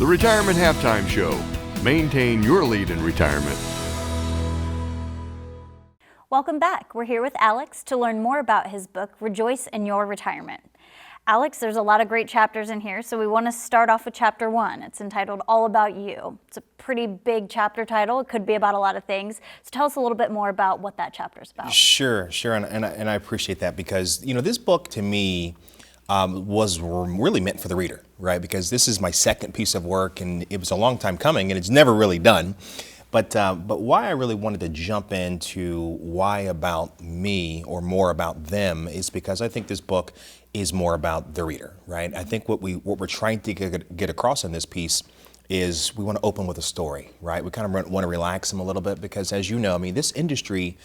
The Retirement Halftime Show. Maintain your lead in retirement. Welcome back. We're here with Alex to learn more about his book, ReJoyce in Your Retirement. Alex, there's a lot of great chapters in here, so we want to start off with chapter 1. It's entitled All About You. It's a pretty big chapter title. It could be about a lot of things. So tell us a little bit more about what that chapter is about. Sure, and I appreciate that because, this book to me was really meant for the reader, right? Because this is my second piece of work, and it was a long time coming, and it's never really done. But why I really wanted to jump into why about me or more about them is because I think this book is more about the reader, right? I think what we're trying to get across in this piece is we want to open with a story, right? We kind of want to relax them a little bit because, as you know, this industry,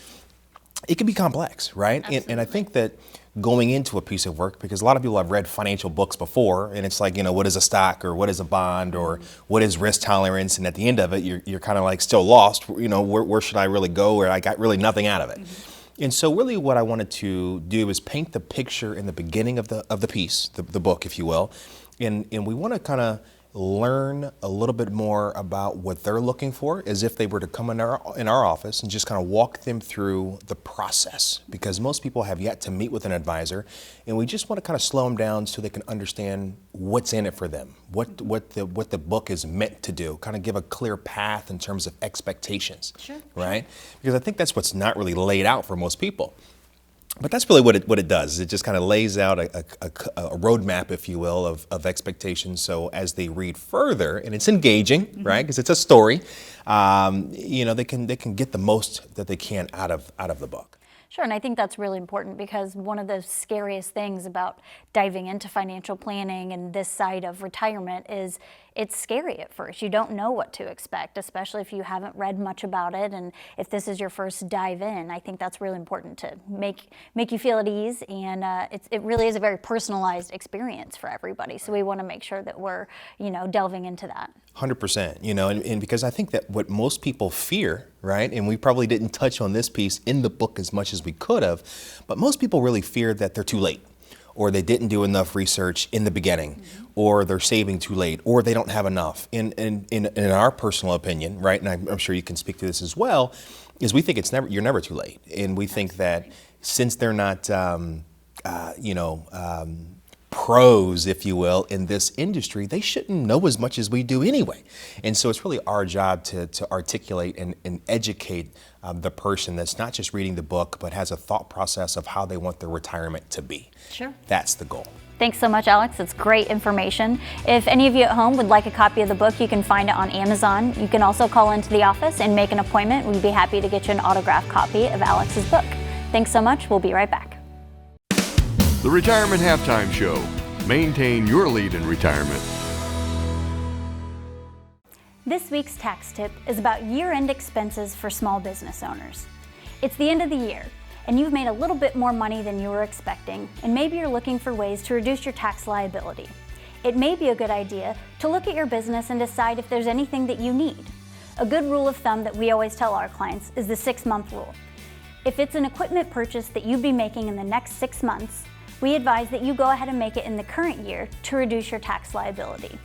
it can be complex, right? And I think that going into a piece of work, because a lot of people have read financial books before, and it's like, what is a stock or what is a bond or what is risk tolerance? And at the end of it, you're kind of like still lost, where should I really go where I got really nothing out of it? Mm-hmm. And so really what I wanted to do is paint the picture in the beginning of the piece, the book, if you will. And we want to kind of learn a little bit more about what they're looking for as if they were to come in our office and just kind of walk them through the process, because most people have yet to meet with an advisor, and we just want to kind of slow them down so they can understand what's in it for them, what the book is meant to do, kind of give a clear path in terms of expectations. Sure. Right? Because I think that's what's not really laid out for most people. But that's really what it does. It just kind of lays out a roadmap, if you will, of expectations. So as they read further, and it's engaging, mm-hmm. right? Because it's a story. They can get the most that they can out of the book. Sure, and I think that's really important because one of the scariest things about diving into financial planning and this side of retirement is it's scary at first. You don't know what to expect, especially if you haven't read much about it, and if this is your first dive in. I think that's really important to make you feel at ease, and it really is a very personalized experience for everybody. So we want to make sure that we're delving into that. 100%, and because I think that what most people fear, right, and we probably didn't touch on this piece in the book as much as we could have, but most people really fear that they're too late, or they didn't do enough research in the beginning, mm-hmm. or they're saving too late, or they don't have enough. In our personal opinion, right, and I'm sure you can speak to this as well, is we think you're never too late, and we think that since they're not, pros, if you will, in this industry, they shouldn't know as much as we do anyway. And so it's really our job to articulate and educate the person that's not just reading the book, but has a thought process of how they want their retirement to be. Sure. That's the goal. Thanks so much, Alex. It's great information. If any of you at home would like a copy of the book, you can find it on Amazon. You can also call into the office and make an appointment. We'd be happy to get you an autographed copy of Alex's book. Thanks so much. We'll be right back. The Retirement Halftime Show. Maintain your lead in retirement. This week's tax tip is about year-end expenses for small business owners. It's the end of the year, and you've made a little bit more money than you were expecting, and maybe you're looking for ways to reduce your tax liability. It may be a good idea to look at your business and decide if there's anything that you need. A good rule of thumb that we always tell our clients is the 6-month rule. If it's an equipment purchase that you'd be making in the next 6 months, we advise that you go ahead and make it in the current year to reduce your tax liability.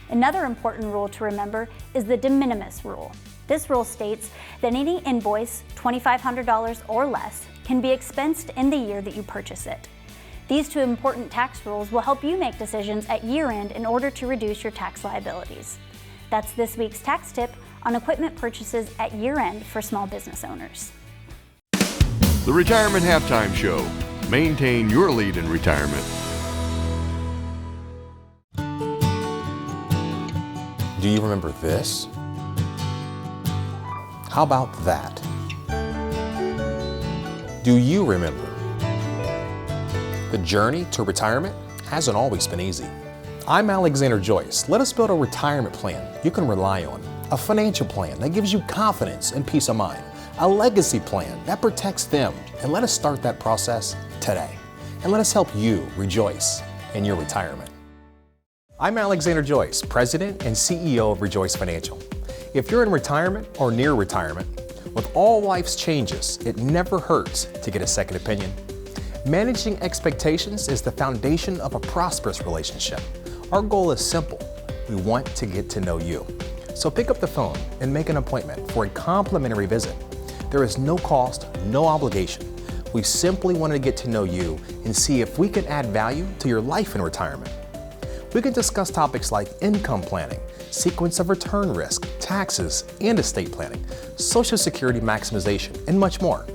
Another important rule to remember is the de minimis rule. This rule states that any invoice, $2,500 or less, can be expensed in the year that you purchase it. These two important tax rules will help you make decisions at year-end in order to reduce your tax liabilities. That's this week's tax tip on equipment purchases at year-end for small business owners. The Retirement Halftime Show. Maintain your lead in retirement. Do you remember this? How about that? Do you remember? The journey to retirement hasn't always been easy. I'm Alexander Joyce. Let us build a retirement plan you can rely on, a financial plan that gives you confidence and peace of mind, a legacy plan that protects them, and let us start that process today. And let us help you rejoice in your retirement. I'm Alexander Joyce, President and CEO of ReJoyce Financial. If you're in retirement or near retirement, with all life's changes, it never hurts to get a second opinion. Managing expectations is the foundation of a prosperous relationship. Our goal is simple: We want to get to know you. So pick up the phone and make an appointment for a complimentary visit. There is no cost, no obligation. We simply want to get to know you and see if we can add value to your life in retirement. We can discuss topics like income planning, sequence of return risk, taxes, and estate planning, Social Security maximization, and much more.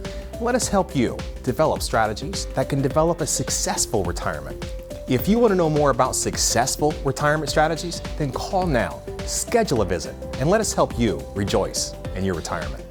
Let us help you develop strategies that can develop a successful retirement. If you want to know more about successful retirement strategies, then call now, schedule a visit, and let us help you rejoice in your retirement.